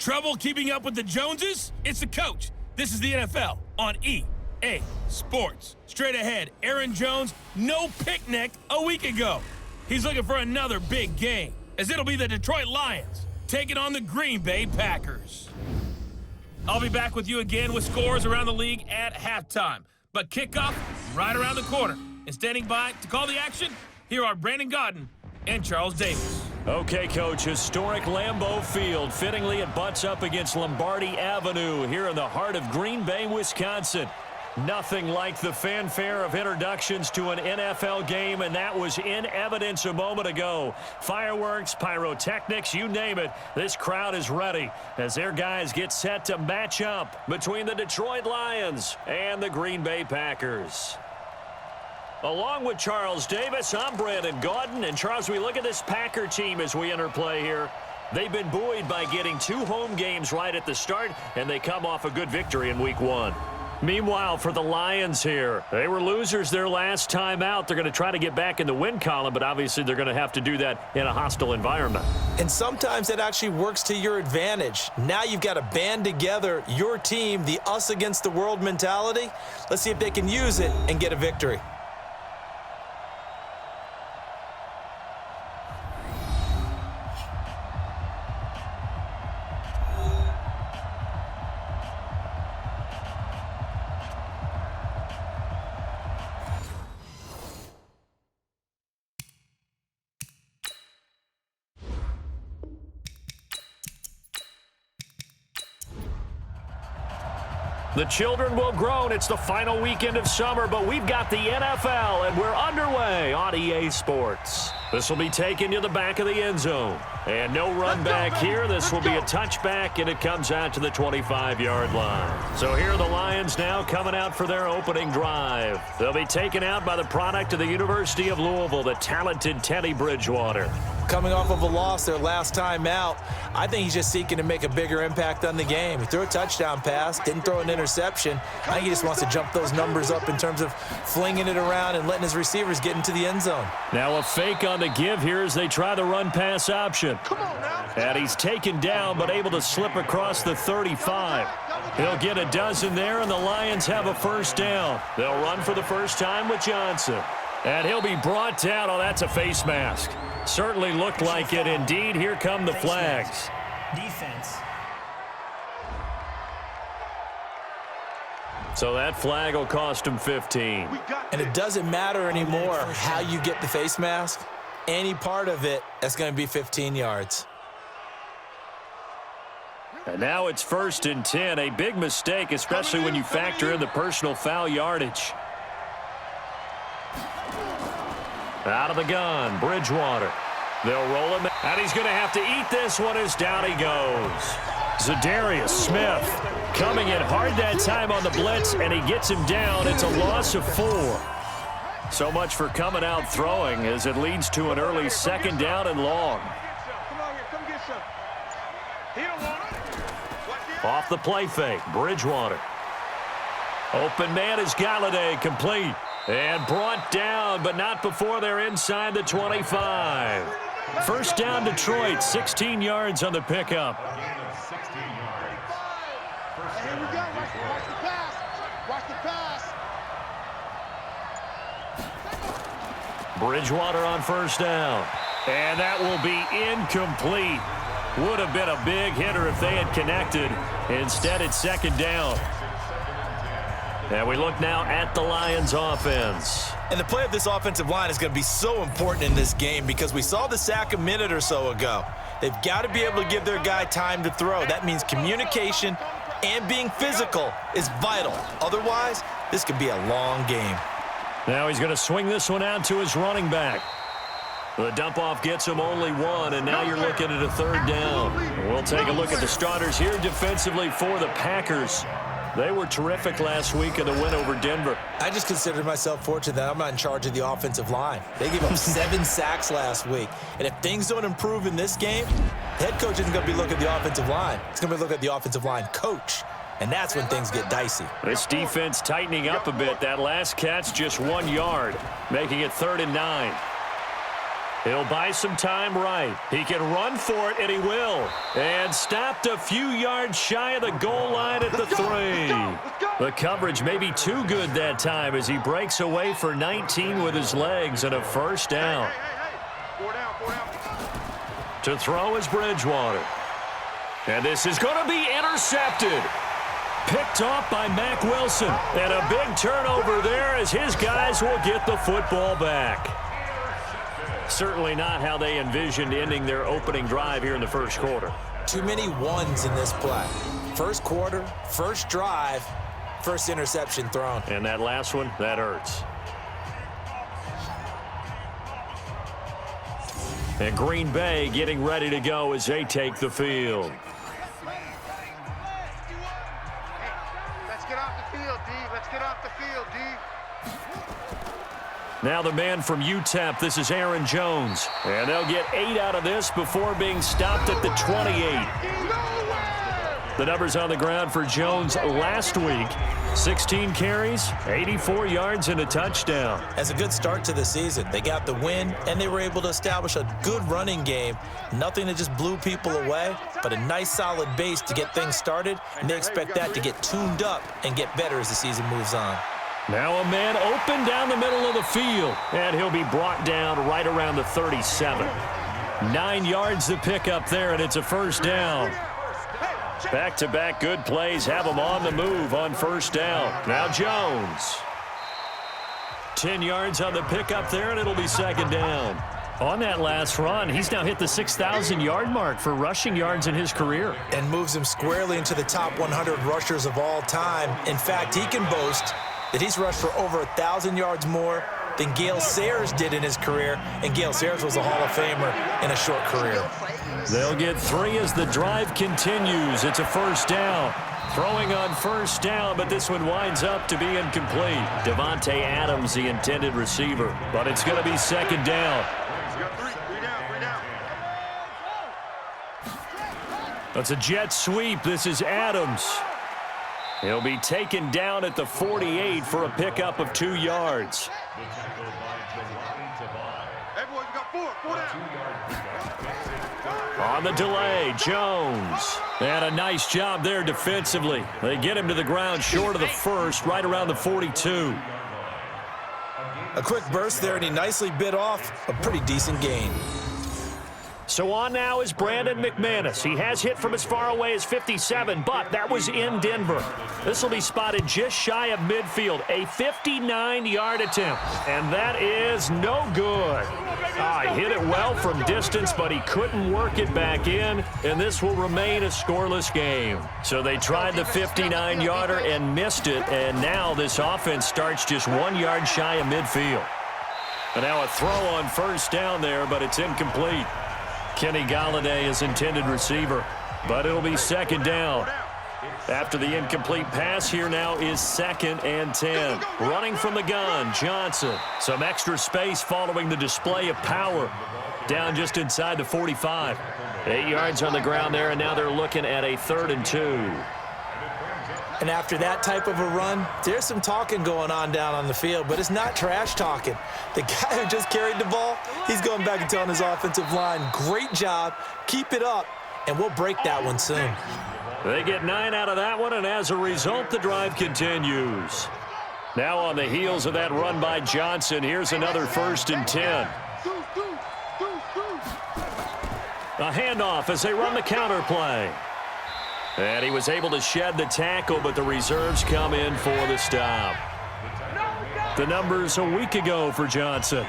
Trouble keeping up with the Joneses? It's the coach. This is the NFL on EA Sports. Straight ahead, Aaron Jones, no picnic a week ago. He's looking for another big game, as it'll be the Detroit Lions taking on the Green Bay Packers. I'll be back with you again with scores around the league at halftime. But kickoff right around the corner. And standing by to call the action, here are Brandon Gaudin and Charles Davis. Okay, Coach, historic Lambeau Field. Fittingly, it butts up against Lombardi Avenue here in the heart of Green Bay, Wisconsin. Nothing like the fanfare of introductions to an NFL game, and that was in evidence a moment ago. Fireworks, pyrotechnics, you name it. This crowd is ready as their guys get set to match up between the Detroit Lions and the Green Bay Packers. Along with Charles Davis, I'm Brandon Gaudin. And Charles, we look at this Packer team as we enter play here. They've been buoyed by getting 2 home games right at the start, and they come off a good victory in Week 1. Meanwhile, for the Lions here, they were losers their last time out. They're going to try to get back in the win column, but obviously they're going to have to do that in a hostile environment. And sometimes it actually works to your advantage. Now you've got to band together your team, the us against the world mentality. Let's see if they can use it and get a victory. The children will groan. It's the final weekend of summer, but we've got the NFL, and we're underway on EA Sports. This will be taken to the back of the end zone. And no run back here. This will be a touchback, and it comes out to the 25-yard line. So here are the Lions now coming out for their opening drive. They'll be taken out by the product of the University of Louisville, the talented Teddy Bridgewater. Coming off of a loss their last time out, I think he's just seeking to make a bigger impact on the game. He threw a touchdown pass, didn't throw an interception. I think he just wants to jump those numbers up in terms of flinging it around and letting his receivers get into the end zone. Now a fake on the give here as they try the run-pass option. Come on now. And he's taken down but able to slip across the 35. He'll get a dozen there, and the Lions have a first down. They'll run for the first time with Johnson. And he'll be brought down. Oh, that's a face mask. Certainly looked like it. Indeed, here come the flags. Defense. So that flag will cost him 15. And it doesn't matter anymore how you get the face mask. Any part of it, that's going to be 15 yards. And now it's 1st and 10. A big mistake, especially when you factor in the personal foul yardage. Out of the gun, Bridgewater. They'll roll him, and he's going to have to eat this one as down he goes. Za'Darius Smith coming in hard that time on the blitz, and he gets him down. It's a loss of 4. So much for coming out throwing as it leads to an early 2nd down and long. Off the play fake, Bridgewater. Open man is Galladay, complete. And brought down, but not before they're inside the 25. First down, Detroit, 16 yards on the pickup. Here we go. Watch the pass. Watch the pass. Bridgewater on first down. And that will be incomplete. Would have been a big hitter if they had connected. Instead, it's 2nd down. And we look now at the Lions offense. And the play of this offensive line is going to be so important in this game because we saw the sack a minute or so ago. They've got to be able to give their guy time to throw. That means communication and being physical is vital. Otherwise, this could be a long game. Now he's going to swing this one out to his running back. The dump-off gets him only 1, and now you're looking at a 3rd down. We'll take a look at the starters here defensively for the Packers. They were terrific last week in the win over Denver. I just consider myself fortunate that I'm not in charge of the offensive line. They gave up 7 sacks last week. And if things don't improve in this game, the head coach isn't going to be looking at the offensive line. He's going to be looking at the offensive line coach. And that's when things get dicey. This defense tightening up a bit. That last catch just 1 yard, making it 3rd and 9. He'll buy some time right. He can run for it, and he will. And stopped a few yards shy of the goal line at the 3. The coverage may be too good that time as he breaks away for 19 with his legs and a first down. To throw is Bridgewater. And this is going to be intercepted. Picked off by Mack Wilson. And a big turnover there as his guys will get the football back. Certainly not how they envisioned ending their opening drive here in the first quarter. Too many ones in this play. First quarter, first drive, first interception thrown. And that last one, that hurts. And Green Bay getting ready to go as they take the field. Let's get off the field, D. Let's get off the field, D. Now the man from UTEP, this is Aaron Jones. And they'll get 8 out of this before being stopped at the 28. The numbers on the ground for Jones last week. 16 carries, 84 yards, and a touchdown. As a good start to the season, they got the win, and they were able to establish a good running game. Nothing that just blew people away, but a nice solid base to get things started, and they expect that to get tuned up and get better as the season moves on. Now a man open down the middle of the field, and he'll be brought down right around the 37. 9 yards to pick up there, and it's a first down. Back-to-back good plays have him on the move on first down. Now Jones. 10 yards on the pickup there, and it'll be second down. On that last run, he's now hit the 6,000-yard mark for rushing yards in his career. And moves him squarely into the top 100 rushers of all time. In fact, he can boast that he's rushed for over 1,000 yards more than Gale Sayers did in his career, and Gale Sayers was a Hall of Famer in a short career. They'll get 3 as the drive continues. It's a first down. Throwing on first down, but this one winds up to be incomplete. Devontae Adams, the intended receiver, but it's going to be second down. That's a jet sweep. This is Adams. He'll be taken down at the 48 for a pickup of 2 yards. On the delay, Jones. And a nice job there defensively. They get him to the ground short of the first, right around the 42. A quick burst there, and he nicely bit off a pretty decent gain. So on now is Brandon McManus. He has hit from as far away as 57, but that was in Denver. This will be spotted just shy of midfield. A 59-yard attempt, and that is no good. He hit it well from distance, but he couldn't work it back in, and this will remain a scoreless game. So they tried the 59-yarder and missed it, and now this offense starts just 1 yard shy of midfield. And now a throw on first down there, but it's incomplete. Kenny Golladay is intended receiver, but it'll be second down. After the incomplete pass, here now is 2nd and 10. Running from the gun, Johnson. Some extra space following the display of power. Down just inside the 45. 8 yards on the ground there, and now they're looking at a 3rd and 2. And after that type of a run, there's some talking going on down on the field, but it's not trash talking. The guy who just carried the ball, he's going back and telling his offensive line, great job, keep it up, and we'll break that one soon. They get 9 out of that one, and as a result, the drive continues. Now on the heels of that run by Johnson, here's another 1st and 10. A handoff as they run the counter play. And he was able to shed the tackle, but the reserves come in for the stop. The numbers a week ago for Johnson.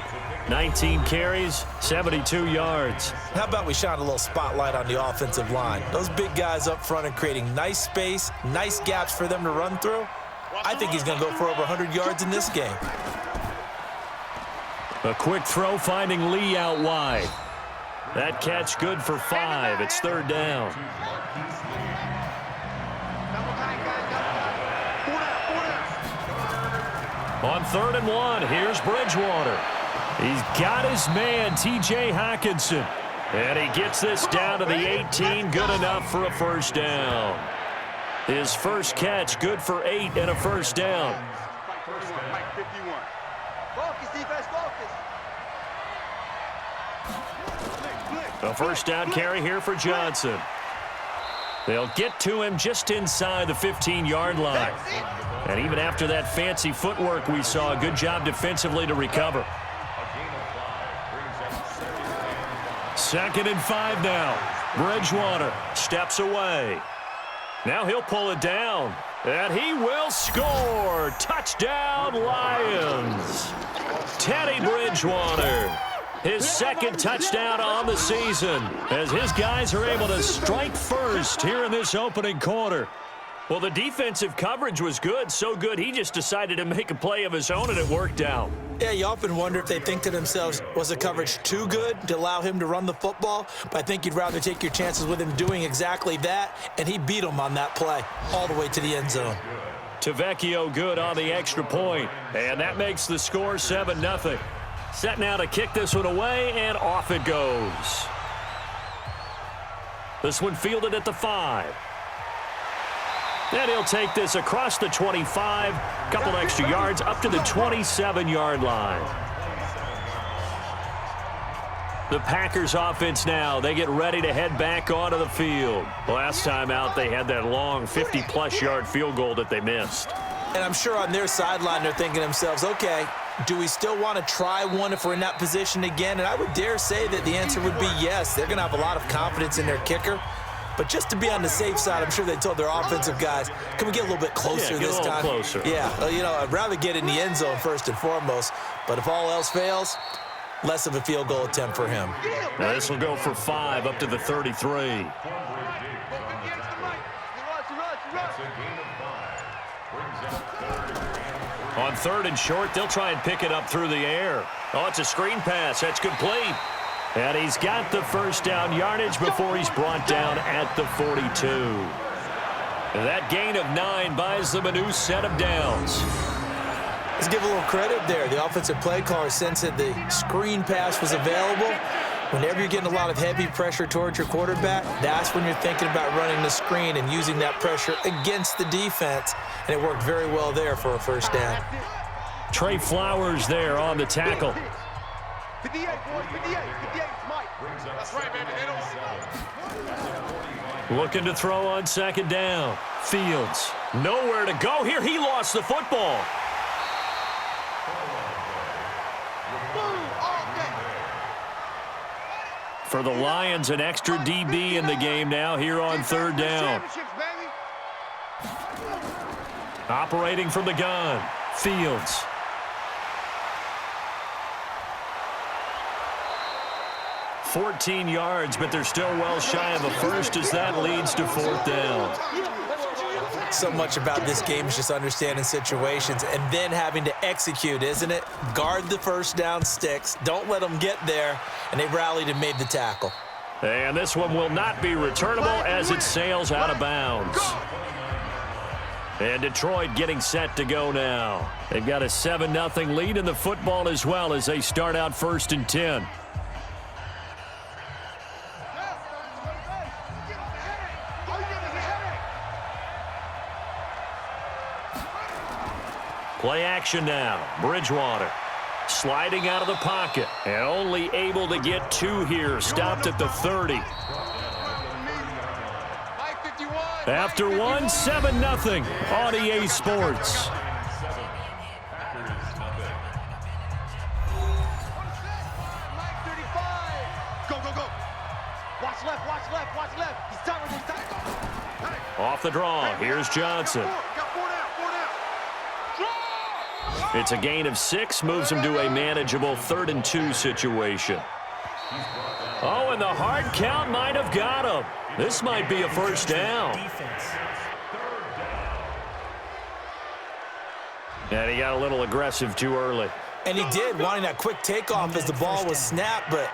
19 carries, 72 yards. How about we shine a little spotlight on the offensive line? Those big guys up front are creating nice space, nice gaps for them to run through. I think he's going to go for over 100 yards in this game. A quick throw finding Lee out wide. That catch good for 5. It's 3rd down. On 3rd and 1, here's Bridgewater. He's got his man, T.J. Hockenson. And he gets this down to the 18, good enough for a first down. His first catch, good for 8 and a first down. A first down carry here for Johnson. They'll get to him just inside the 15-yard line. And even after that fancy footwork we saw, a good job defensively to recover. 2nd and 5 now. Bridgewater steps away. Now he'll pull it down. And he will score. Touchdown, Lions. Teddy Bridgewater. His 2nd touchdown on the season as his guys are able to strike first here in this opening quarter. Well, the defensive coverage was good, so good he just decided to make a play of his own, and it worked out. Yeah, you often wonder if they think to themselves, was the coverage too good to allow him to run the football? But I think you'd rather take your chances with him doing exactly that, and he beat him on that play all the way to the end zone. Tavecchio good on the extra point, and that makes the score 7-0. Set now to kick this one away, and off it goes. This one fielded at the 5. And he'll take this across the 25, couple extra yards up to the 27-yard line. The Packers offense now, they get ready to head back onto the field. Last time out, they had that long 50-plus yard field goal that they missed. And I'm sure on their sideline they're thinking to themselves, okay, do we still want to try one if we're in that position again? And I would dare say that the answer would be yes. They're going to have a lot of confidence in their kicker. But just to be on the safe side, I'm sure they told their offensive guys, can we get a little bit closer this time? Closer. Yeah, you know, I'd rather get in the end zone first and foremost. But if all else fails, less of a field goal attempt for him. Now this will go for 5 up to the 33. On 3rd and short, they'll try and pick it up through the air. Oh, it's a screen pass. That's complete. And he's got the first down yardage before he's brought down at the 42. That gain of 9 buys them a new set of downs. Let's give a little credit there. The offensive play caller sensed that the screen pass was available. Whenever you're getting a lot of heavy pressure towards your quarterback, that's when you're thinking about running the screen and using that pressure against the defense. And it worked very well there for a first down. Trey Flowers there on the tackle. 58, boys, 58, 58, Mike. That's right, baby. They don't. Looking to throw on 2nd down. Fields, nowhere to go here. He lost the football. For the Lions, an extra DB in the game now here on 3rd down. Operating from the gun, Fields. $14 yards, but they're still well shy of a first as that leads to 4th down. So much about this game is just understanding situations and then having to execute, isn't it? Guard the first down sticks. Don't let them get there. And they rallied and made the tackle. And this one will not be returnable as it sails out of bounds. And Detroit getting set to go now. They've got a 7-0 lead in the football as well as they start out 1st and 10. Play action now. Bridgewater sliding out of the pocket and only able to get 2 here. Stopped at the 30. After 1, 7-0 on EA Sports. Go, go, go. Watch left, watch left, watch left. He's tired, he's tired. Off the draw. Here's Johnson. Got 4 down, 4 down. It's a gain of 6, moves him to a manageable 3rd and 2 situation. Oh, and the hard count might have got him. This might be a first down. And he got a little aggressive too early. And he did, wanting that quick takeoff as the ball was snapped, but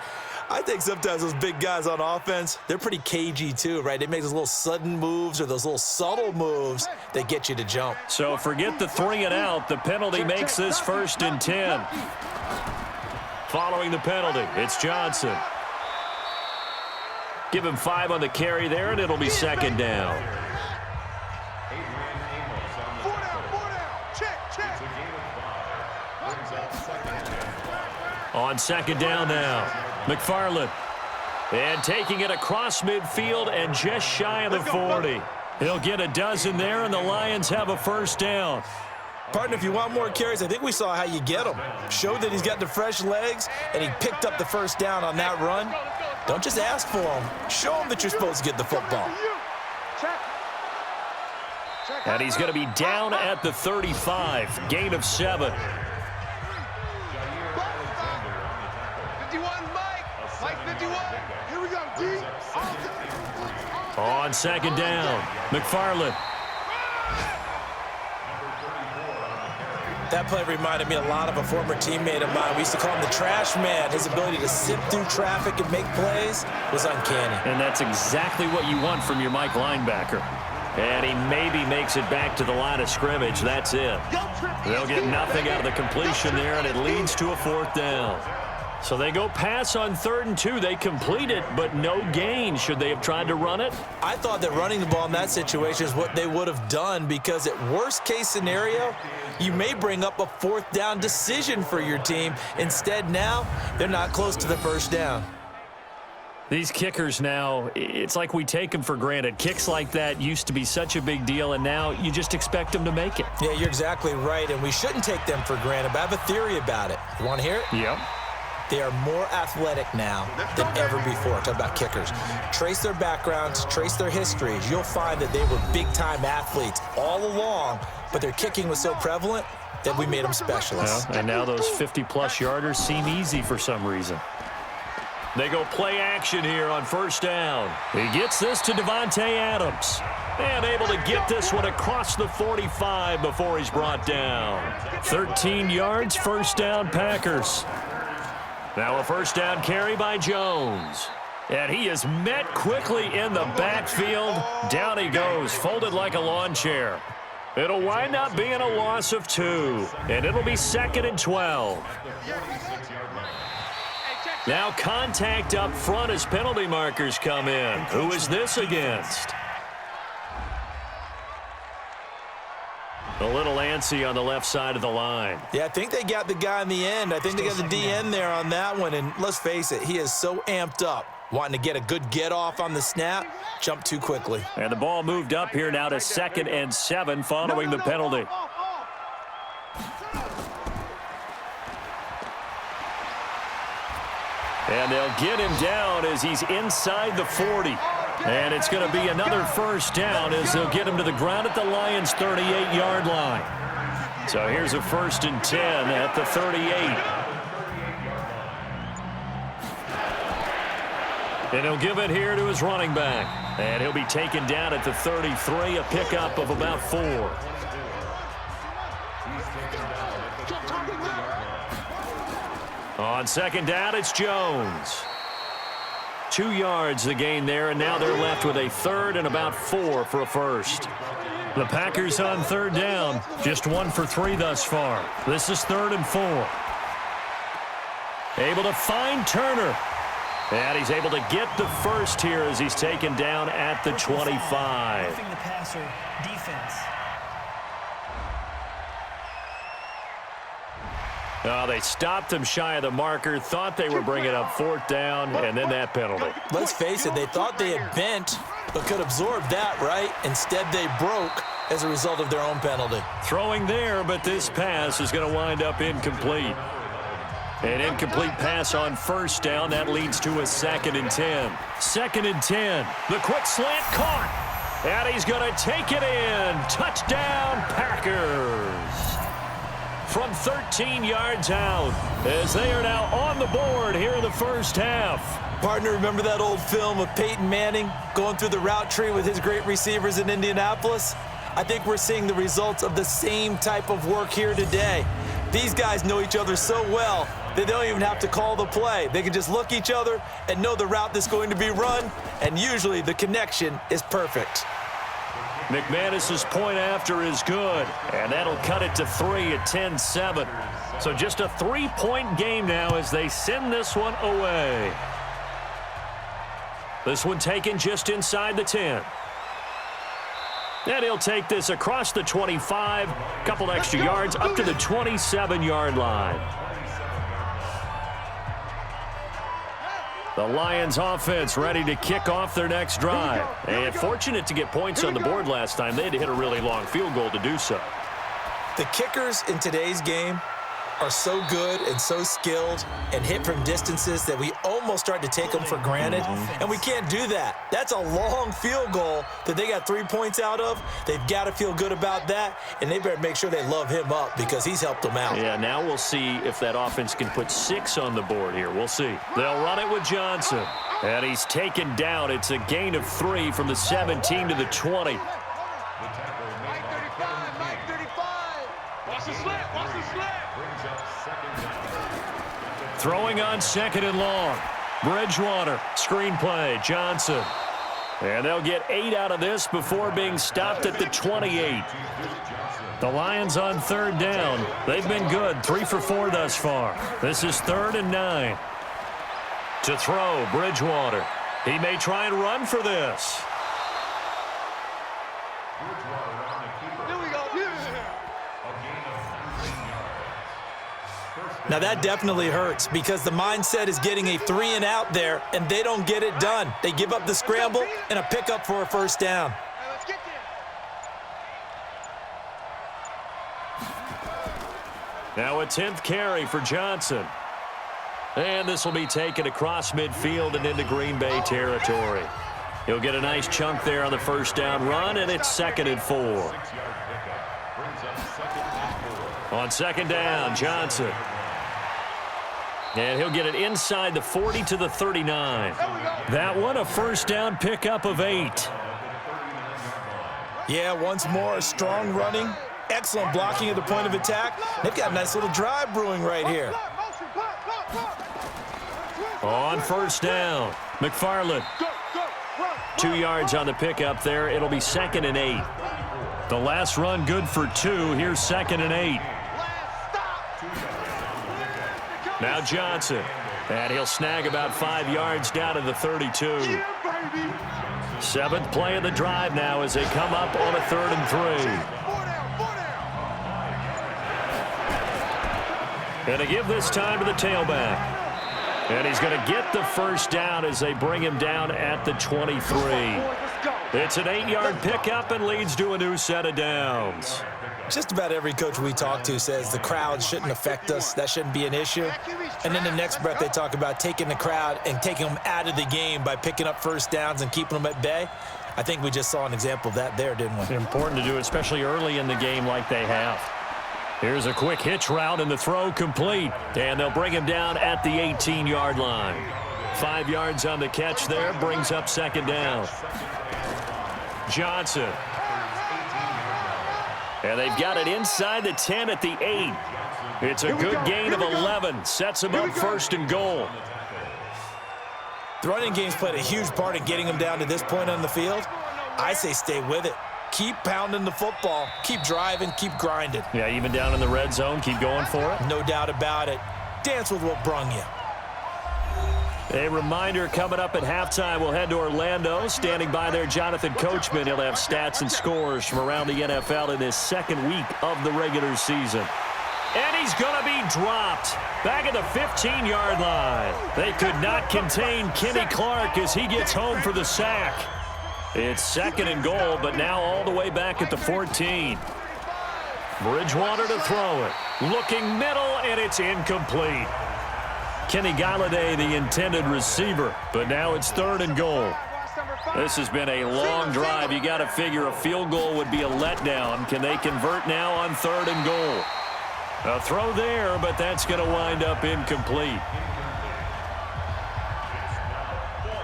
I think sometimes those big guys on offense, they're pretty cagey too, right? They make those little sudden moves or those little subtle moves that get you to jump. So forget the 3 and out. The penalty makes this 1st and 10. Following the penalty, it's Johnson. Give him 5 on the carry there, and it'll be 2nd down. 4 down, 4 down. Check, check. On 2nd down now. McFarland. And taking it across midfield and just shy of the 40. He'll get a dozen there, and the Lions have a first down. Partner, if you want more carries, I think we saw how you get them. Showed that he's got the fresh legs, and he picked up the first down on that run. Don't just ask for them. Show them that you're supposed to get the football. And he's going to be down at the 35. Gain of 7. 51, Mike 51. Here we go, D. On second down, McFarland. That play reminded me a lot of a former teammate of mine. We used to call him the trash man. His ability to sift through traffic and make plays was uncanny. And that's exactly what you want from your Mike linebacker. And he maybe makes it back to the line of scrimmage. That's it. They'll get nothing out of the completion there, and it leads to a fourth down. So they go pass on 3rd and 2. They complete it, but no gain. Should they have tried to run it? I thought that running the ball in that situation is what they would have done, because at worst case scenario, you may bring up a 4th down decision for your team. Instead, now they're not close to the first down. These kickers now, it's like we take them for granted. Kicks like that used to be such a big deal, and now you just expect them to make it. Yeah, you're exactly right, and we shouldn't take them for granted, but I have a theory about it. You want to hear it? Yep. They are more athletic now than ever before. Talk about kickers. Trace their backgrounds, trace their histories. You'll find that they were big-time athletes all along, but their kicking was so prevalent that we made them specialists. Well, and now those 50-plus yarders seem easy for some reason. They go play action here on first down. He gets this to Davante Adams. And able to get this one across the 45 before he's brought down. 13 yards, first down Packers. Now a first down carry by Jones. And he is met quickly in the backfield. Down he goes, folded like a lawn chair. It'll wind up being a loss of 2. And it'll be 2nd and 12. Now contact up front as penalty markers come in. Who is this against? A little antsy on the left side of the line. Yeah, I think they got the guy in the end. I think they got the DN there on that one. And let's face it, he is so amped up, wanting to get a good get-off on the snap, jump too quickly. And the ball moved up here now to 2nd and 7 following the penalty. And they'll get him down as he's inside the 40. And it's going to be another first down as they'll get him to the ground at the Lions' 38-yard line. So here's a 1st and 10 at the 38. And he'll give it here to his running back. And he'll be taken down at the 33, a pickup of about 4. On second down, it's Jones. 2 yards the gain there, and now they're left with a 3rd and about 4 for a first. The Packers on 3rd down, just 1 for 3 thus far. This is 3rd and 4. Able to find Turner. And he's able to get the first here as he's taken down at the 25. The passer defense. They stopped him shy of the marker, thought they were bringing up 4th down, and then that penalty. Let's face it, they thought they had bent, but could absorb that, right? Instead, they broke as a result of their own penalty. Throwing there, but this pass is going to wind up incomplete. An incomplete pass on first down. That leads to a 2nd and 10. 2nd and 10. The quick slant caught. And he's going to take it in. Touchdown, Packers. From 13 yards out as they are now on the board here in the first half. Partner, remember that old film of Peyton Manning going through the route tree with his great receivers in Indianapolis? I think we're seeing the results of the same type of work here today. These guys know each other so well that they don't even have to call the play. They can just look each other and know the route that's going to be run, and usually the connection is perfect. McManus's point after is good, and that'll cut it to 3 at 10-7. So just a 3-point game now as they send this one away. This one taken just inside the 10. And he'll take this across the 25, couple extra yards up to the 27-yard line. The Lions offense ready to kick off their next drive. And fortunate to get points on the board last time. They had to hit a really long field goal to do so. The kickers in today's game are so good and so skilled and hit from distances that we almost start to take them for granted, and we can't do that. That's a long field goal that they got 3 points out of. They've got to feel good about that, and they better make sure they love him up because he's helped them out. Yeah, now we'll see if that offense can put 6 on the board here. We'll see. They'll run it with Johnson, and he's taken down. It's a gain of 3 from the 17 to the 20. Throwing on 2nd and long. Bridgewater, screen play, Johnson. And they'll get 8 out of this before being stopped at the 28. The Lions on 3rd down. They've been good, 3 for 4 thus far. This is 3rd and 9. To throw, Bridgewater. He may try and run for this. Now that definitely hurts because the mindset is getting a 3 and out there, and they don't get it done. They give up the scramble and a pickup for a 1st down. Now a 10th carry for Johnson. And this will be taken across midfield and into Green Bay territory. He'll get a nice chunk there on the 1st down run, and it's 2nd and 4. On 2nd down, Johnson. And he'll get it inside the 40 to the 39. That one a 1st down pickup of 8. Yeah, once more, strong running, excellent blocking at the point of attack. They've got a nice little drive brewing right here. On 1st down, McFarland. 2 yards on the pickup there. It'll be 2nd and 8. The last run good for 2. Here's 2nd and 8. Now Johnson, and he'll snag about 5 yards down to the 32. 7th play of the drive now as they come up on a 3rd and 3. And to give this time to the tailback. And he's going to get the 1st down as they bring him down at the 23. It's an 8-yard pickup and leads to a new set of downs. Just about every coach we talk to says the crowd shouldn't affect us. That shouldn't be an issue. And then the next breath they talk about taking the crowd and taking them out of the game by picking up 1st downs and keeping them at bay. I think we just saw an example of that there, didn't we? Important to do, especially early in the game like they have. Here's a quick hitch route and the throw complete. And they'll bring him down at the 18-yard line. 5 yards on the catch there, brings up 2nd down. Johnson. And they've got it inside the 10 at the 8. It's a good gain of 11. Sets them up 1st and goal. The running game's played a huge part in getting them down to this point on the field. I say stay with it. Keep pounding the football. Keep driving. Keep grinding. Yeah, even down in the red zone, keep going for it. No doubt about it. Dance with what brung you. A reminder coming up at halftime, we'll head to Orlando. Standing by there, Jonathan Coachman. He'll have stats and scores from around the NFL in his 2nd week of the regular season. And he's going to be dropped back at the 15-yard line. They could not contain Kenny Clark as he gets home for the sack. It's 2nd and goal, but now all the way back at the 14. Bridgewater to throw it. Looking middle, and it's incomplete. Kenny Galladay, the intended receiver, but now it's 3rd and goal. This has been a long drive. You got to figure a field goal would be a letdown. Can they convert now on 3rd and goal? A throw there, but that's going to wind up incomplete.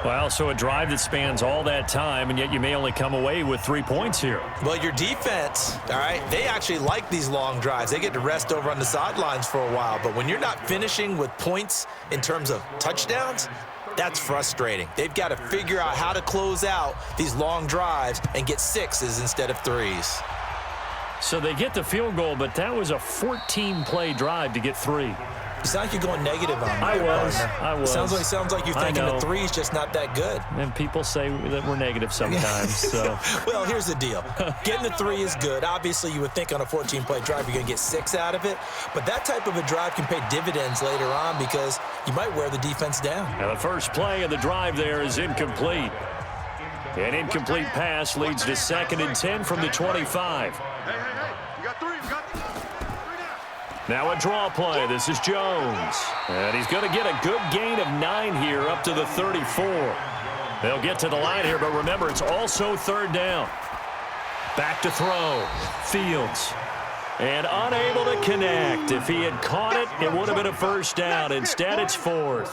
Well, so a drive that spans all that time, and yet you may only come away with 3 points here. Well, your defense, all right, they actually like these long drives. They get to rest over on the sidelines for a while. But when you're not finishing with points in terms of touchdowns, that's frustrating. They've got to figure out how to close out these long drives and get 6s instead of 3s. So they get the field goal, but that was a 14-play drive to get 3. You sound like you're going negative on me. I was. Sounds like you're thinking the three's just not that good. And people say that we're negative sometimes. So. Well, here's the deal. Getting the three is good. Obviously, you would think on a 14-play drive you're going to get 6 out of it. But that type of a drive can pay dividends later on because you might wear the defense down. Now the first play of the drive there is incomplete. An incomplete pass leads to 2nd and 10 from the 25. Hey, you got 3, you got 3 down. Now a draw play. This is Jones. And he's going to get a good gain of 9 here up to the 34. They'll get to the line here, but remember, it's also 3rd down. Back to throw. Fields. And unable to connect. If he had caught it, it would have been a 1st down. Instead, it's 4th.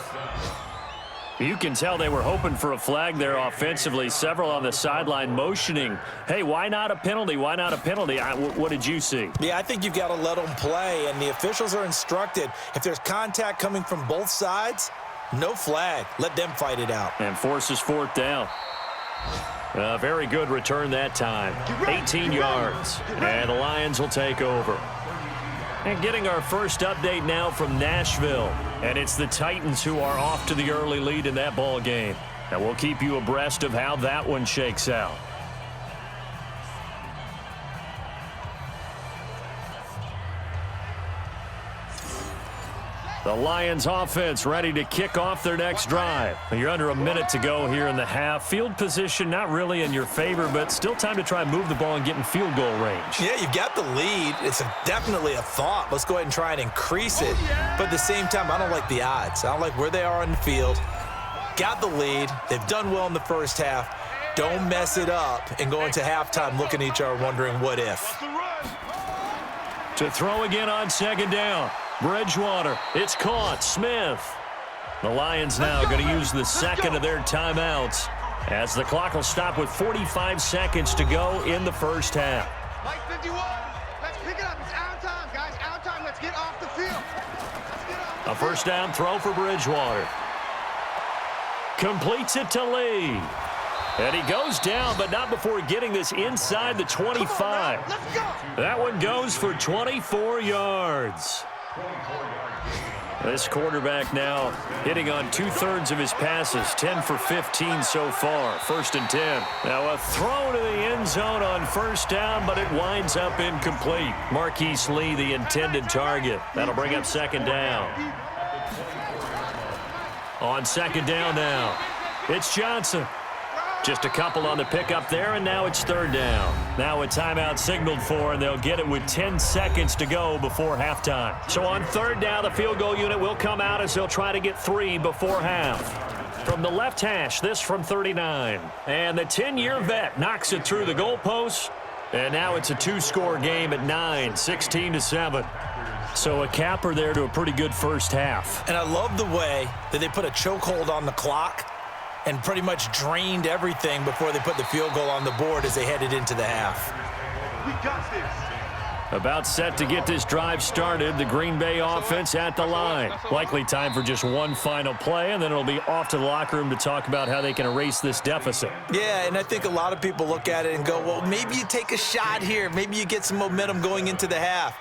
You can tell they were hoping for a flag there offensively. Several on the sideline motioning, hey, why not a penalty? Why not a penalty? What did you see? Yeah, I think you've got to let them play, and the officials are instructed. If there's contact coming from both sides, no flag. Let them fight it out. And forces 4th down. A very good return that time. 18 yards. And the Lions will take over. And getting our first update now from Nashville. And it's the Titans who are off to the early lead in that ball game. And we'll keep you abreast of how that one shakes out. The Lions offense ready to kick off their next drive. You're under a minute to go here in the half. Field position not really in your favor, but still time to try and move the ball and get in field goal range. Yeah, you've got the lead. It's definitely a thought. Let's go ahead and try and increase it. But at the same time, I don't like the odds. I don't like where they are on the field. Got the lead. They've done well in the first half. Don't mess it up and go into halftime looking at each other wondering what if. To throw again on 2nd down. Bridgewater, it's caught. Smith. The Lions now going to use the 2nd of their timeouts as the clock will stop with 45 seconds to go in the first half. Like 51, let's pick it up. It's out time, guys. Out time. Let's get off the field. A 1st down throw for Bridgewater. Completes it to Lee. And he goes down, but not before getting this inside the 25. Let's go. That one goes for 24 yards. This quarterback now hitting on 2/3 of his passes, 10 for 15 so far. 1st and 10. Now a throw to the end zone on 1st down, but it winds up incomplete. Marquise Lee, the intended target. That'll bring up 2nd down. On 2nd down now, it's Johnson. Just a couple on the pickup there, and now it's 3rd down. Now a timeout signaled for, and they'll get it with 10 seconds to go before halftime. So on 3rd down, the field goal unit will come out as they'll try to get 3 before half. From the left hash, this from 39. And the 10-year vet knocks it through the goalpost. And now it's a 2-score game at 9, 16-7. So a capper there to a pretty good first half. And I love the way that they put a chokehold on the clock and pretty much drained everything before they put the field goal on the board as they headed into the half. We got this. About set to get this drive started, the Green Bay offense at the line. Likely time for just one final play, and then it'll be off to the locker room to talk about how they can erase this deficit. Yeah, and I think a lot of people look at it and go, well, maybe you take a shot here. Maybe you get some momentum going into the half.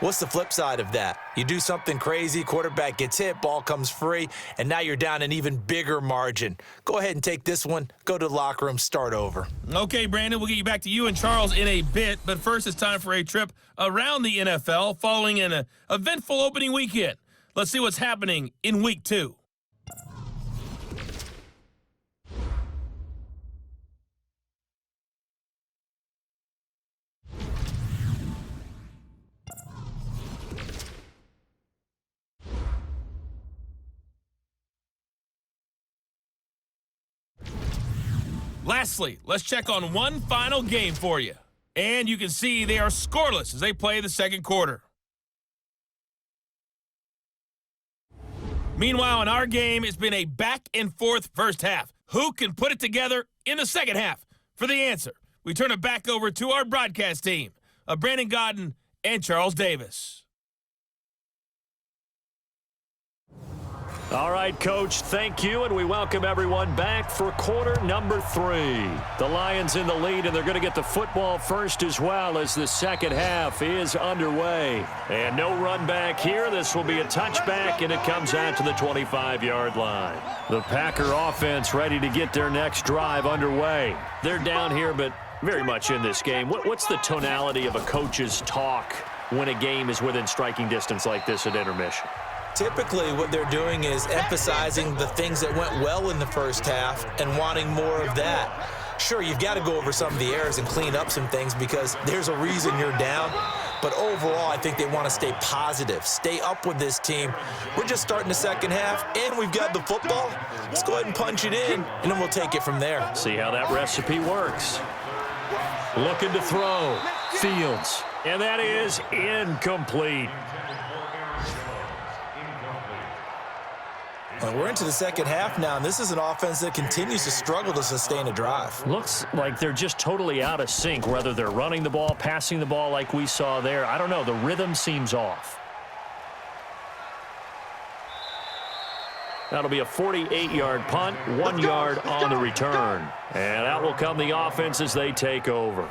What's the flip side of that? You do something crazy, quarterback gets hit, ball comes free, and now you're down an even bigger margin. Go ahead and take this one, go to the locker room, start over. Okay, Brandon, we'll get you back to you and Charles in a bit, but first it's time for a trip around the NFL following an eventful opening weekend. Let's see what's happening in Week 2. Lastly, let's check on one final game for you. And you can see they are scoreless as they play the second quarter. Meanwhile, in our game, it's been a back-and-forth first half. Who can put it together in the second half? For the answer, we turn it back over to our broadcast team of Brandon Gaudin and Charles Davis. All right, Coach, thank you, and we welcome everyone back for quarter number 3. The Lions in the lead, and they're going to get the football first as well as the second half is underway. And no run back here. This will be a touchback, and it comes out to the 25-yard line. The Packer offense ready to get their next drive underway. They're down here, but very much in this game. What's the tonality of a coach's talk when a game is within striking distance like this at intermission? Typically, what they're doing is emphasizing the things that went well in the first half and wanting more of that. Sure, you've got to go over some of the errors and clean up some things because there's a reason you're down. But overall, I think they want to stay positive, stay up with this team. We're just starting the second half, and we've got the football. Let's go ahead and punch it in, and then we'll take it from there. See how that recipe works. Looking to throw. Fields. And that is incomplete. And we're into the second half now, and this is an offense that continues to struggle to sustain a drive. Looks like they're just totally out of sync, whether they're running the ball, passing the ball like we saw there. I don't know. The rhythm seems off. That'll be a 48-yard punt, 1 yard on the return. And out will come the offense as they take over.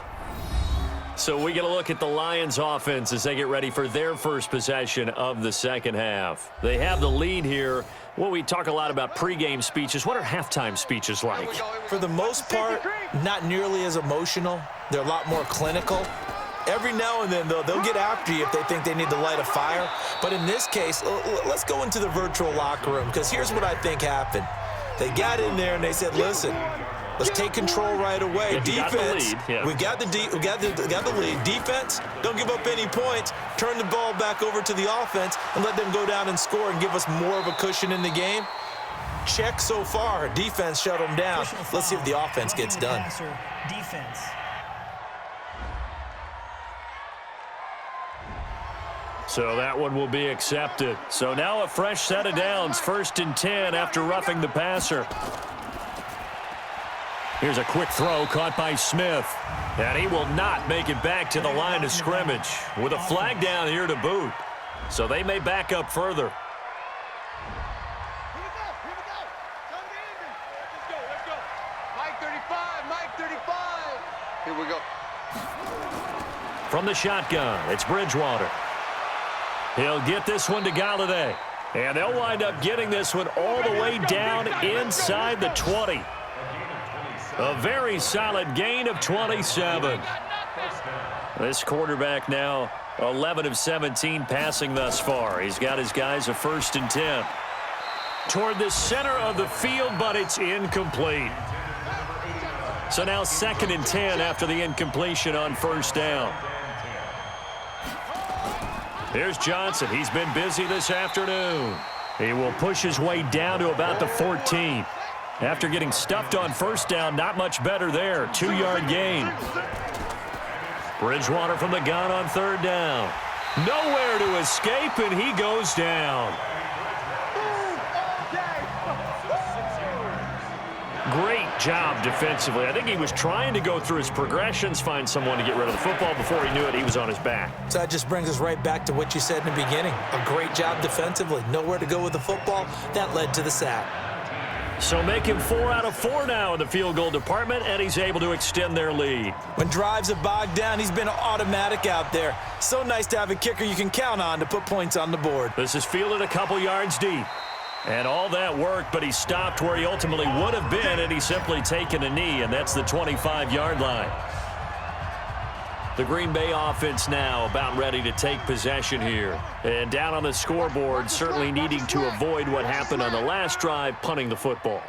So we get a look at the Lions offense as they get ready for their first possession of the second half. They have the lead here. Well, we talk a lot about pregame speeches. What are halftime speeches like? For the most part, not nearly as emotional. They're a lot more clinical. Every now and then, though, they'll get after you if they think they need to light a fire. But in this case, let's go into the virtual locker room, because here's what I think happened. They got in there and they said, listen, let's take control right away. Defense, we got the lead. Defense, don't give up any points. Turn the ball back over to the offense and let them go down and score and give us more of a cushion in the game. Check so far. Defense shut them down. Let's see if the offense gets done. Defense. So that one will be accepted. So now a fresh set of downs, 1st and 10 after roughing the passer. Here's a quick throw caught by Smith. And he will not make it back to the line of scrimmage with a flag down here to boot. So they may back up further. Let's go. Mike 35. Here we go. From the shotgun, it's Bridgewater. He'll get this one to Golladay. And they'll wind up getting this one all the way down inside the 20. A very solid gain of 27. This quarterback now 11 of 17 passing thus far. He's got his guys a 1st and 10. Toward the center of the field, but it's incomplete. So now 2nd and 10 after the incompletion on 1st down. Here's Johnson. He's been busy this afternoon. He will push his way down to about the 14. After getting stuffed on 1st down, not much better there. 2-yard gain. Bridgewater from the gun on 3rd down. Nowhere to escape, and he goes down. Great job defensively. I think he was trying to go through his progressions, find someone to get rid of the football. Before he knew it, he was on his back. So that just brings us right back to what you said in the beginning. A great job defensively. Nowhere to go with the football. That led to the sack. So make him 4 out of 4 now in the field goal department, and he's able to extend their lead. When drives are bogged down, he's been automatic out there. So nice to have a kicker you can count on to put points on the board. This is fielded a couple yards deep. And all that worked, but he stopped where he ultimately would have been, and he's simply taken a knee, and that's the 25-yard line. The Green Bay offense now about ready to take possession here. And down on the scoreboard, certainly needing to avoid what happened on the last drive, punting the football.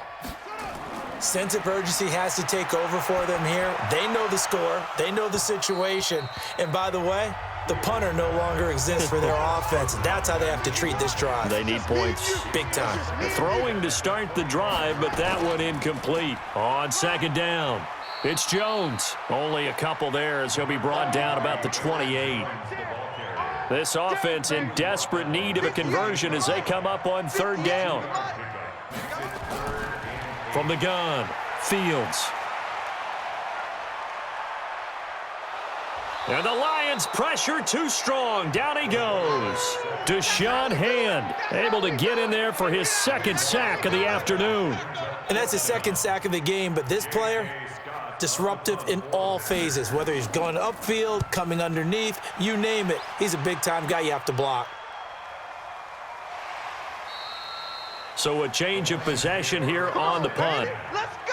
Sense of urgency has to take over for them here. They know the score. They know the situation. And by the way, the punter no longer exists for their offense. That's how they have to treat this drive. They need points. Big time. Throwing to start the drive, but that one incomplete. On 2nd down, it's Jones. Only a couple there as he'll be brought down about the 28. This offense in desperate need of a conversion as they come up on 3rd down. From the gun, Fields. And the Lions pressure too strong. Down he goes. Deshaun Hand able to get in there for his second sack of the afternoon. And that's his second sack of the game, but this player, disruptive in all phases, whether he's going upfield, coming underneath, you name it. He's a big-time guy you have to block. So a change of possession here on the punt. Let's go!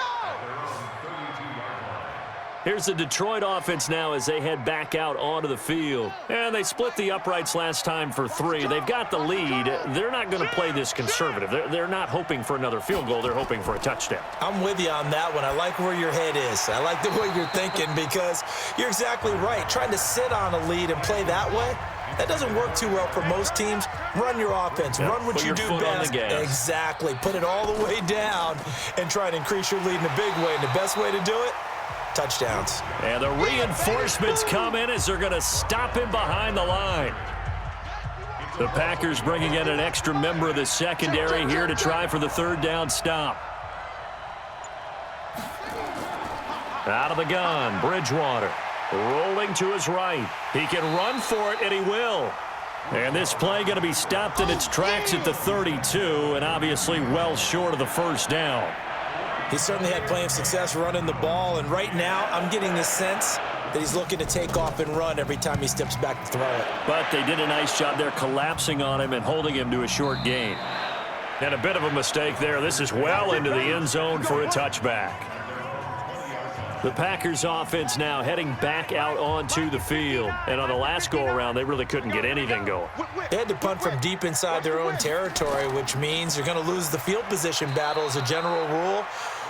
Here's the Detroit offense now as they head back out onto the field. And they split the uprights last time for 3. They've got the lead. They're not going to play this conservative. They're not hoping for another field goal. They're hoping for a touchdown. I'm with you on that one. I like where your head is. I like the way you're thinking because you're exactly right. Trying to sit on a lead and play that way, that doesn't work too well for most teams. Run your offense. Yep, run what you do best. Exactly. Put it all the way down and try and increase your lead in a big way. And the best way to do it, touchdowns. And the reinforcements come in as they're going to stop him behind the line. The Packers bringing in an extra member of the secondary here to try for the third down stop. Out of the gun, Bridgewater. Rolling to his right. He can run for it, and he will. And this play going to be stopped in its tracks at the 32, and obviously well short of the first down. He certainly had plenty of success running the ball, and right now I'm getting the sense that he's looking to take off and run every time he steps back to throw it. But they did a nice job there collapsing on him and holding him to a short gain. And a bit of a mistake there. This is well into the end zone for a touchback. The Packers offense now heading back out onto the field. And on the last go-around, they really couldn't get anything going. They had to punt from deep inside their own territory, which means they're going to lose the field position battle as a general rule.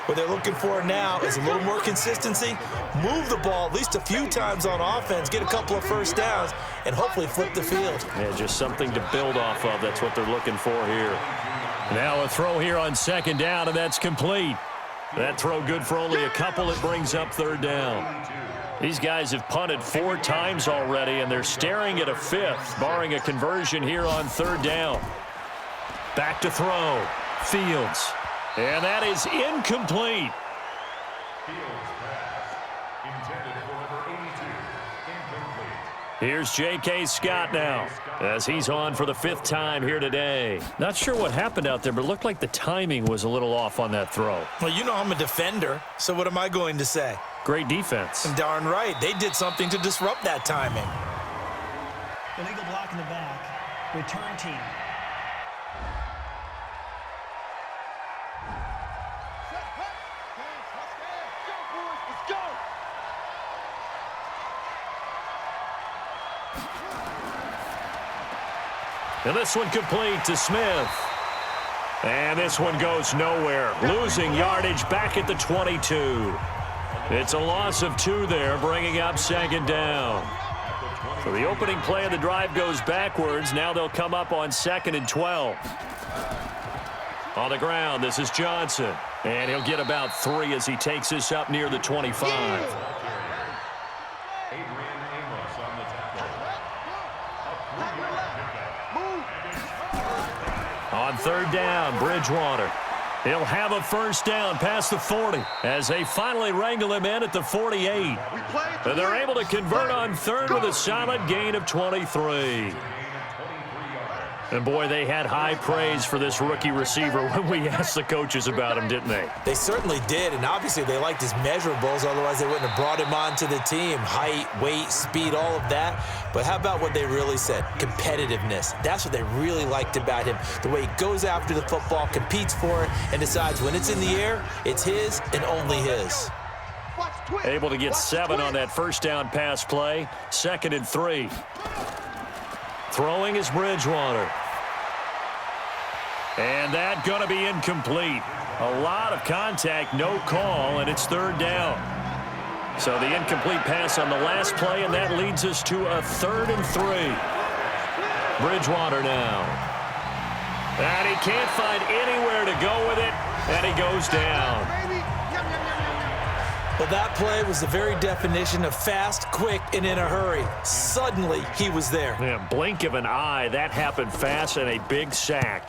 What they're looking for now is a little more consistency, move the ball at least a few times on offense, get a couple of first downs, and hopefully flip the field. Yeah, just something to build off of. That's what they're looking for here. Now a throw here on second down, and that's complete. That throw good for only a couple. It brings up third down. These guys have punted 4 times already, and they're staring at a 5th, barring a conversion here on third down. Back to throw. Fields. And that is incomplete. Here's J.K. Scott now as he's on for the 5th time here today. Not sure what happened out there, but it looked like the timing was a little off on that throw. Well, you know I'm a defender, so what am I going to say? Great defense. And darn right. They did something to disrupt that timing. Illegal block in the back. Return team. Let's go! And this one complete to Smith. And this one goes nowhere. Losing yardage back at the 22. It's a loss of 2 there, bringing up second down. So the opening play of the drive goes backwards. Now they'll come up on 2nd and 12. On the ground, this is Johnson. And he'll get about 3 as he takes this up near the 25. On third down, Bridgewater. He'll have a first down past the 40 as they finally wrangle him in at the 48. And they're able to convert on third with a solid gain of 23. And, boy, they had high praise for this rookie receiver when we asked the coaches about him, didn't they? They certainly did, and obviously they liked his measurables. Otherwise, they wouldn't have brought him onto the team. Height, weight, speed, all of that. But how about what they really said? Competitiveness. That's what they really liked about him. The way he goes after the football, competes for it, and decides when it's in the air, it's his and only his. Able to get 7 on that first down pass play. 2nd and 3. Throwing is Bridgewater. And that going to be incomplete. A lot of contact, no call, and it's third down. So the incomplete pass on the last play, and that leads us to a 3rd and 3. Bridgewater now. And he can't find anywhere to go with it, and he goes down. Well, that play was the very definition of fast, quick, and in a hurry. Suddenly, he was there. Yeah, blink of an eye, that happened fast, and a big sack.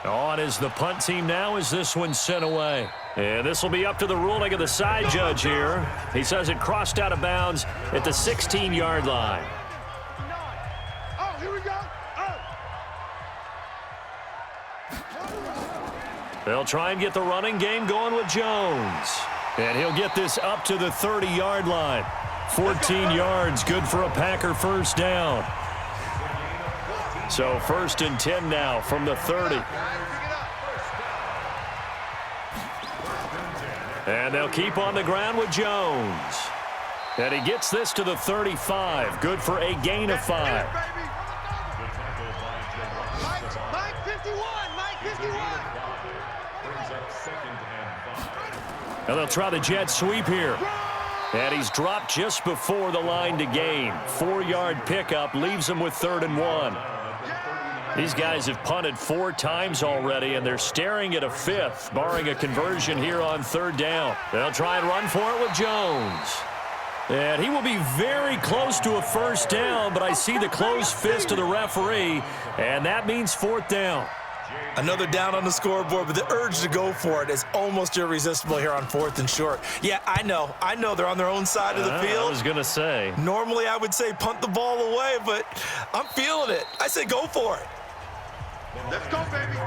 On is the punt team now as this one's sent away. And this will be up to the ruling of the side judge here. He says it crossed out of bounds at the 16-yard line. Oh, here we go. They'll try and get the running game going with Jones. And he'll get this up to the 30-yard line. 14 yards, good for a Packer first down. So 1st and 10 now from the 30. And they'll keep on the ground with Jones. And he gets this to the 35. Good for a gain of 5. Mike 51, Mike 51. And they'll try the jet sweep here. And he's dropped just before the line to gain. 4-yard pickup leaves him with 3rd and 1. These guys have punted 4 times already, and they're staring at a 5th, barring a conversion here on 3rd down. They'll try and run for it with Jones. And he will be very close to a first down, but I see the closed fist of the referee, and that means 4th down. Another down on the scoreboard, but the urge to go for it is almost irresistible here on 4th and short. Yeah, I know they're on their own side of the field. I was going to say. Normally I would say punt the ball away, but I'm feeling it. I say go for it. Let's go, baby.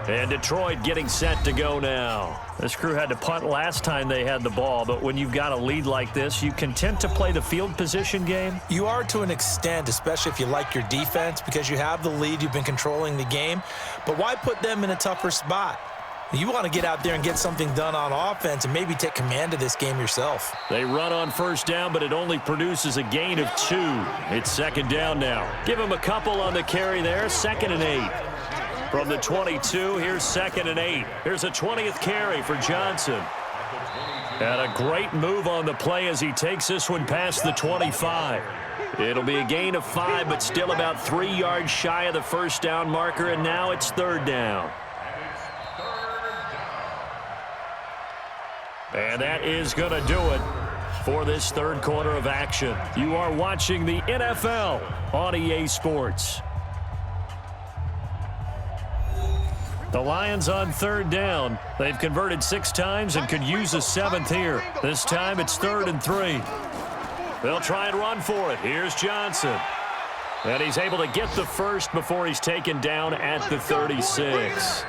And Detroit getting set to go now. This crew had to punt last time they had the ball, but when you've got a lead like this, you content to play the field position game? You are to an extent, especially if you like your defense, because you have the lead, you've been controlling the game. But why put them in a tougher spot? You want to get out there and get something done on offense and maybe take command of this game yourself. They run on first down, but it only produces a gain of 2. It's 2nd down now. Give him a couple on the carry there. 2nd and 8. From the 22, here's 2nd and 8. Here's a 20th carry for Johnson. And a great move on the play as he takes this one past the 25. It'll be a gain of 5, but still about 3 yards shy of the first down marker, and now it's 3rd down. And that is going to do it for this 3rd quarter of action. You are watching the NFL on EA Sports. The Lions on 3rd down. They've converted 6 times and could use a 7th here. This time it's 3rd and 3. They'll try and run for it. Here's Johnson. And he's able to get the first before he's taken down at the 36.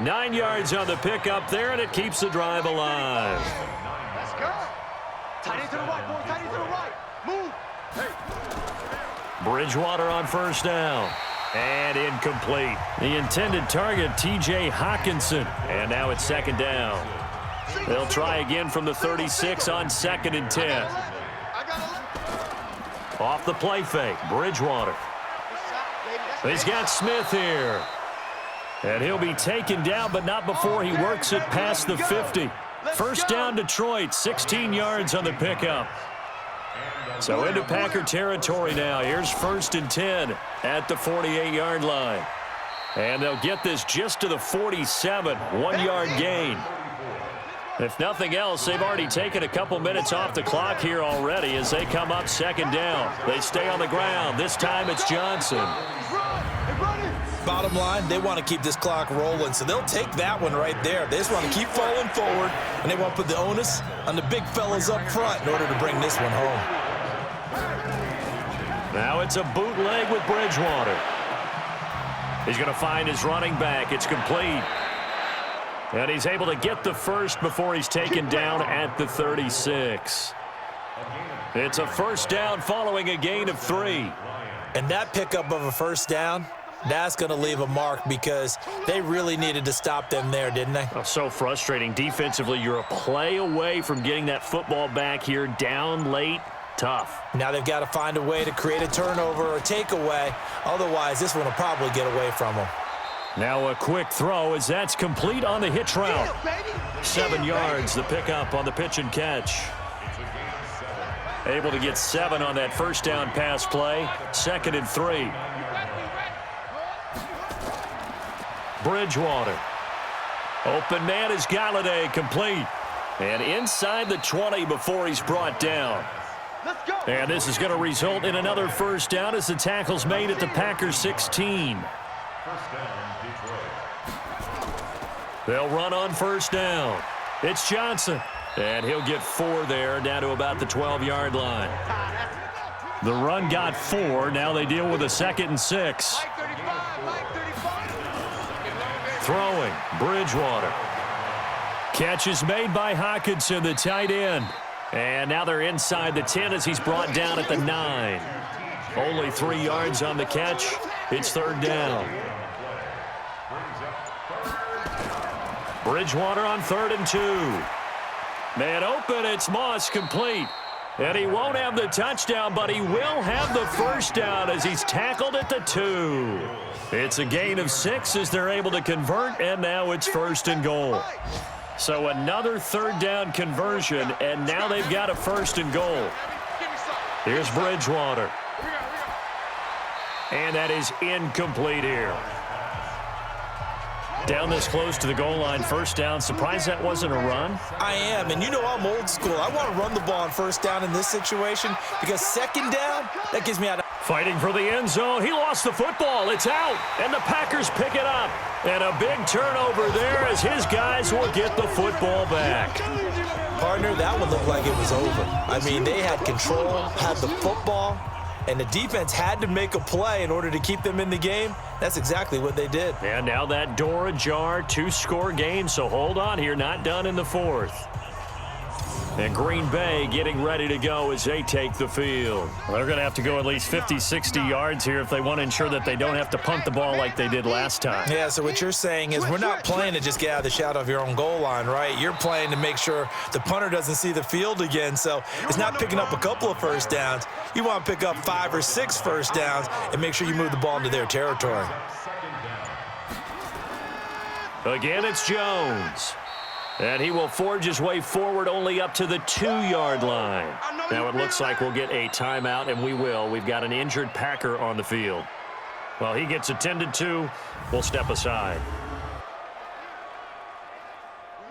9 yards on the pickup there, and it keeps the drive alive. Let's go. Tight end to the right, boy. Tight end to the right. Move. Hey. Bridgewater on first down. And incomplete. The intended target, T.J. Hockenson. And now it's 2nd down. They'll try again from the 36 on 2nd and 10. Off the play fake, Bridgewater. He's got Smith here. And he'll be taken down, but not before he works it past the 50. First down, Detroit, 16 yards on the pickup. So into Packer territory now. Here's 1st and 10 at the 48-yard line. And they'll get this just to the 47, 1-yard gain. If nothing else, they've already taken a couple minutes off the clock here already as they come up 2nd down. They stay on the ground. This time it's Johnson. Bottom line, they want to keep this clock rolling, so they'll take that one right there. They just want to keep falling forward, and they want to put the onus on the big fellas up front in order to bring this one home. Now it's a bootleg with Bridgewater. He's going to find his running back. It's complete. And he's able to get the first before he's taken down at the 36. It's a first down following a gain of 3. And that pickup of a first down, that's going to leave a mark because they really needed to stop them there, didn't they? Oh, so frustrating. Defensively, you're a play away from getting that football back here down late. Tough. Now they've got to find a way to create a turnover or takeaway. Otherwise, this one will probably get away from them. Now a quick throw as that's complete on the hitch route. 7 yards, the pickup on the pitch and catch. Able to get 7 on that first down pass play. 2nd and 3. Bridgewater. Open man is Galladay, complete. And inside the 20 before he's brought down. And this is going to result in another first down as the tackle's made at the Packers 16. They'll run on first down. It's Johnson. And he'll get 4 there, down to about the 12-yard line. The run got 4. Now they deal with a 2nd and 6. Throwing, Bridgewater. Catch is made by Hockenson, the tight end. And now they're inside the 10 as he's brought down at the 9. Only 3 yards on the catch. It's 3rd down. Bridgewater on 3rd and 2. Man open, it's Moss, complete. And he won't have the touchdown, but he will have the first down as he's tackled at the 2. It's a gain of 6 as they're able to convert, and now it's 1st and goal. So another 3rd down conversion, and now they've got a 1st and goal. Here's Bridgewater. And that is incomplete here. Down this close to the goal line, 1st down. Surprised that wasn't a run? I am, and you know I'm old school. I want to run the ball on 1st down in this situation because 2nd down, that gives me out. Fighting for the end zone. He lost the football. It's out, and the Packers pick it up. And a big turnover there as his guys will get the football back. Partner, that one looked like it was over. I mean, they had control, had the football, and the defense had to make a play in order to keep them in the game. That's exactly what they did. And now that door ajar, 2-score game, so hold on here, not done in the 4th. And Green Bay getting ready to go as they take the field. Well, they're going to have to go at least 50, 60 yards here if they want to ensure that they don't have to punt the ball like they did last time. Yeah, so what you're saying is we're not playing to just get out of the shadow of your own goal line, right? You're playing to make sure the punter doesn't see the field again. So it's not picking up a couple of 1st downs. You want to pick up 5 or 6 1st downs and make sure you move the ball into their territory. Again, it's Jones. And he will forge his way forward only up to the 2-yard line. Now it looks like we'll get a timeout, and we will. We've got an injured Packer on the field. Well, he gets attended to. We'll step aside.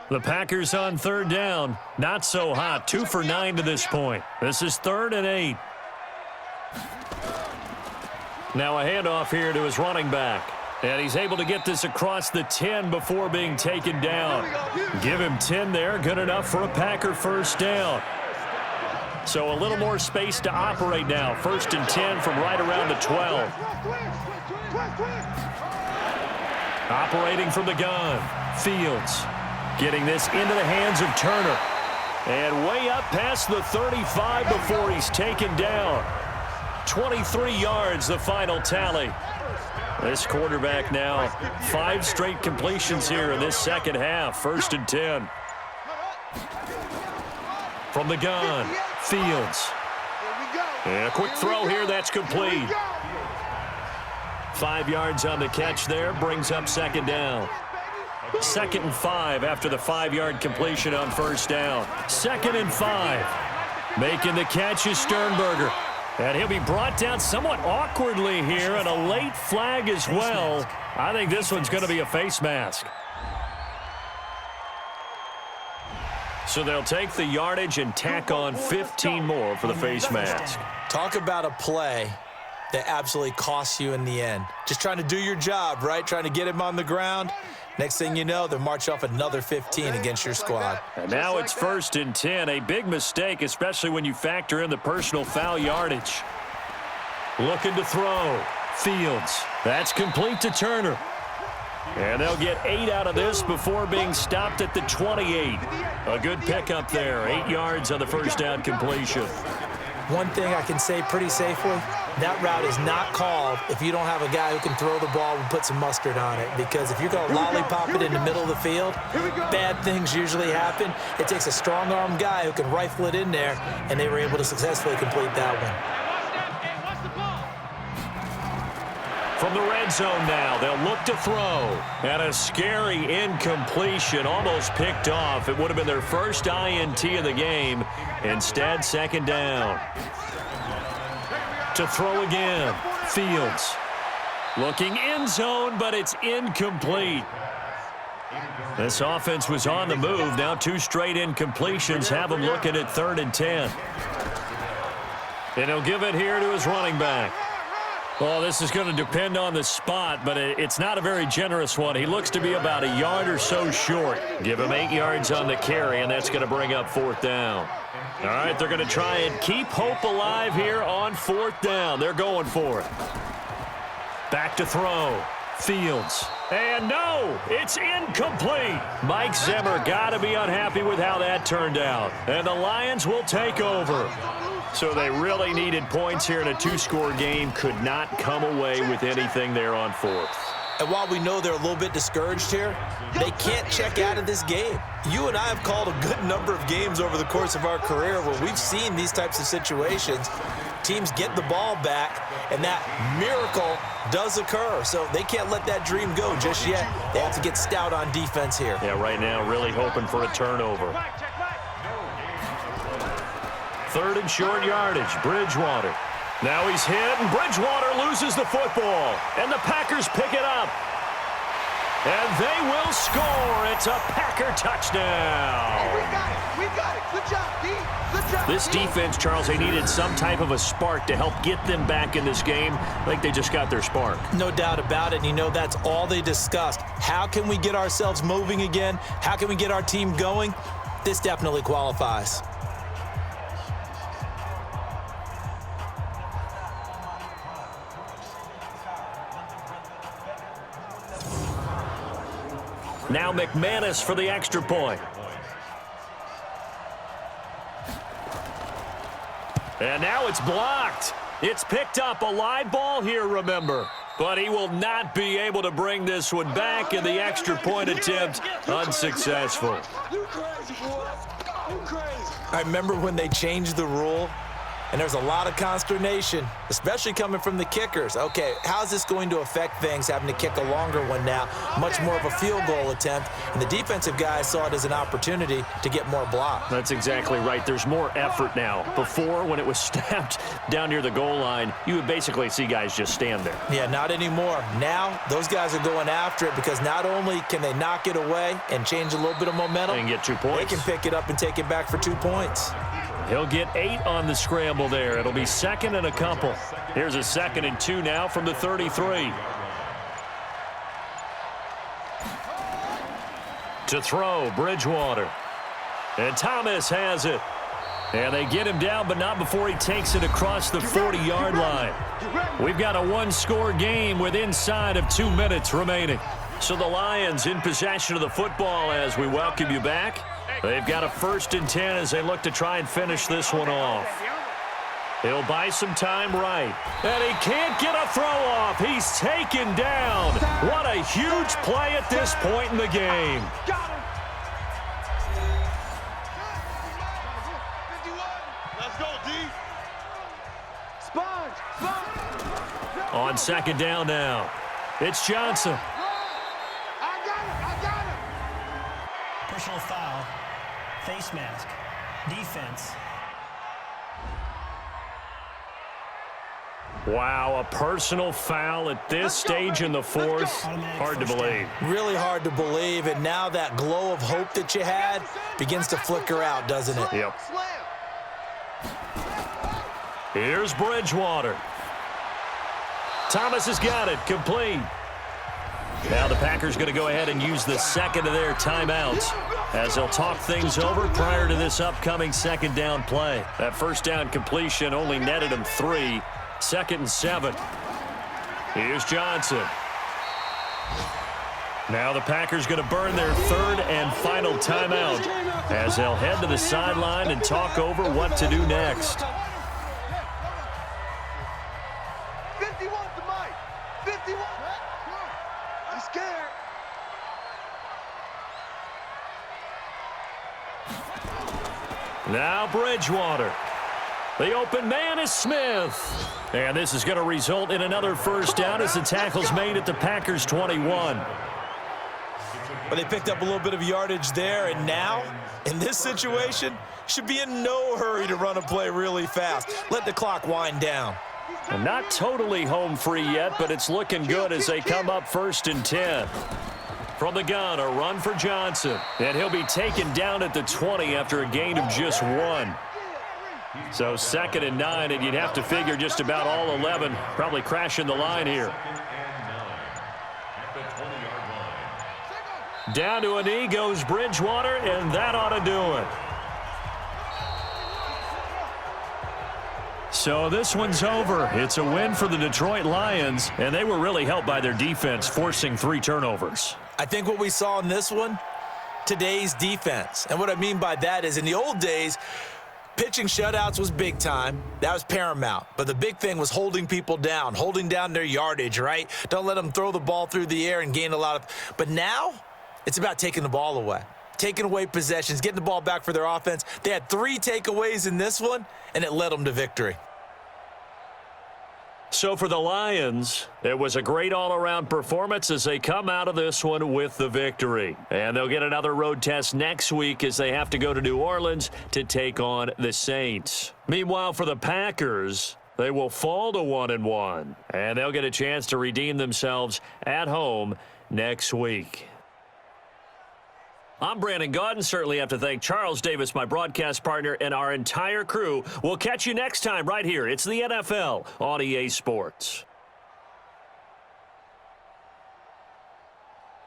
The Packers on 3rd down. Not so hot. 2 for 9 to this point. This is 3rd and 8. Now a handoff here to his running back. And he's able to get this across the 10 before being taken down. Give him 10 there. Good enough for a Packer 1st down. So a little more space to operate now. 1st and 10 from right around the 12. Operating from the gun. Fields getting this into the hands of Turner. And way up past the 35 before he's taken down. 23 yards, the final tally. This quarterback now, 5 straight completions here in this 2nd half. 1st and 10. From the gun, Fields. And a quick throw here, that's complete. 5 yards on the catch there, brings up 2nd down. 2nd and 5 after the 5-yard completion on 1st down. 2nd and 5. Making the catch is Sternberger. And he'll be brought down somewhat awkwardly here, and a late flag as well. I think this one's going to be a face mask. So they'll take the yardage and tack on 15 more for the face mask. Talk about a play that absolutely costs you in the end. Just trying to do your job, right? Trying to get him on the ground. Next thing you know, they'll march off another 15 against your squad. And now it's 1st and 10. A big mistake, especially when you factor in the personal foul yardage. Looking to throw. Fields. That's complete to Turner. And they'll get 8 out of this before being stopped at the 28. A good pickup there. 8 yards on the 1st down completion. One thing I can say pretty safely, that route is not called if you don't have a guy who can throw the ball and put some mustard on it. Because if you're going to lollipop it in the middle of the field, bad things usually happen. It takes a strong-arm guy who can rifle it in there, and they were able to successfully complete that one. From the red zone now, they'll look to throw. And a scary incompletion, almost picked off. It would have been their first INT of the game. Instead, 2nd down. To throw again, Fields. Looking end zone, but it's incomplete. This offense was on the move. Now 2 straight incompletions have them looking at 3rd and 10. And he'll give it here to his running back. Well, this is going to depend on the spot, but it's not a very generous one. He looks to be about a yard or so short. Give him 8 yards on the carry, and that's going to bring up 4th down. All right, they're going to try and keep hope alive here on 4th down. They're going for it. Back to throw. Fields. And no, it's incomplete. Mike Zimmer got to be unhappy with how that turned out. And the Lions will take over. So they really needed points here in a 2-score game. Could not come away with anything there on 4th. And while we know they're a little bit discouraged here, they can't check out of this game. You and I have called a good number of games over the course of our career where we've seen these types of situations. Teams get the ball back, and that miracle does occur. So they can't let that dream go just yet. They have to get stout on defense here. Yeah, right now really hoping for a turnover. 3rd and short yardage, Bridgewater. Now he's hit, and Bridgewater loses the football. And the Packers pick it up. And they will score. It's a Packer touchdown. We got it. We got it. Good job, D. Good job. This defense, Charles, they needed some type of a spark to help get them back in this game. I think they just got their spark. No doubt about it. And you know that's all they discussed. How can we get ourselves moving again? How can we get our team going? This definitely qualifies. Now McManus for the extra point. And now it's blocked. It's picked up. A live ball here, remember. But he will not be able to bring this one back, and the extra point attempt unsuccessful. I remember when they changed the rule, and there's a lot of consternation, especially coming from the kickers. Okay, how's this going to affect things, having to kick a longer one now, much more of a field goal attempt, and the defensive guys saw it as an opportunity to get more block. That's exactly right. There's more effort now. Before, when it was snapped down near the goal line, you would basically see guys just stand there. Yeah, not anymore. Now, those guys are going after it because not only can they knock it away and change a little bit of momentum, And get 2 points. they can pick it up and take it back for 2 points. He'll get 8 on the scramble there. It'll be 2nd and a couple. Here's a 2nd and 2 now from the 33. To throw, Bridgewater. And Thomas has it. And they get him down, but not before he takes it across the 40-yard line. We've got a 1-score game with inside of 2 minutes remaining. So the Lions in possession of the football as we welcome you back. They've got a 1st and 10 as they look to try and finish this one off. He'll buy some time right. And he can't get a throw off. He's taken down. What a huge play at this point in the game. Let's go, D. Sponge. On 2nd down now. It's Johnson. I got it. Personal foul. Face mask. Defense. Wow, a personal foul at this stage in the 4th. Hard to believe. Really hard to believe, and now that glow of hope that you had begins to flicker out, doesn't it? Yep. Slam. Here's Bridgewater. Thomas has got it. Complete. Now the Packers going to go ahead and use the 2nd of their timeouts as they'll talk things over prior to this upcoming 2nd down play. That 1st down completion only netted him 3. 2nd and 7. Here's Johnson. Now the Packers going to burn their 3rd and final timeout as they'll head to the sideline and talk over what to do next. 51 to Mike. 51. He's scared. Now Bridgewater. The open man is Smith. And this is going to result in another 1st down as the tackle's made at the Packers' 21. Well, they picked up a little bit of yardage there, and now, in this situation, should be in no hurry to run a play really fast. Let the clock wind down. And not totally home free yet, but it's looking good as they come up 1st and 10. From the gun, a run for Johnson. And he'll be taken down at the 20 after a gain of just 1. So 2nd and 9, and you'd have to figure just about all 11 probably crashing the line here. Down to a knee goes Bridgewater, and that ought to do it. So this one's over. It's a win for the Detroit Lions, and they were really helped by their defense, forcing 3 turnovers. I think what we saw in this one, today's defense. And what I mean by that is in the old days, pitching shutouts was big time. That was paramount. But the big thing was holding people down, holding down their yardage, right? Don't let them throw the ball through the air and gain a lot of. But now it's about taking the ball away, taking away possessions, getting the ball back for their offense. They had 3 takeaways in this one, and it led them to victory. So for the Lions, it was a great all-around performance as they come out of this one with the victory. And they'll get another road test next week as they have to go to New Orleans to take on the Saints. Meanwhile, for the Packers, they will fall to 1-1, and they'll get a chance to redeem themselves at home next week. I'm Brandon Gaudin. Certainly have to thank Charles Davis, my broadcast partner, and our entire crew. We'll catch you next time right here. It's the NFL on EA Sports.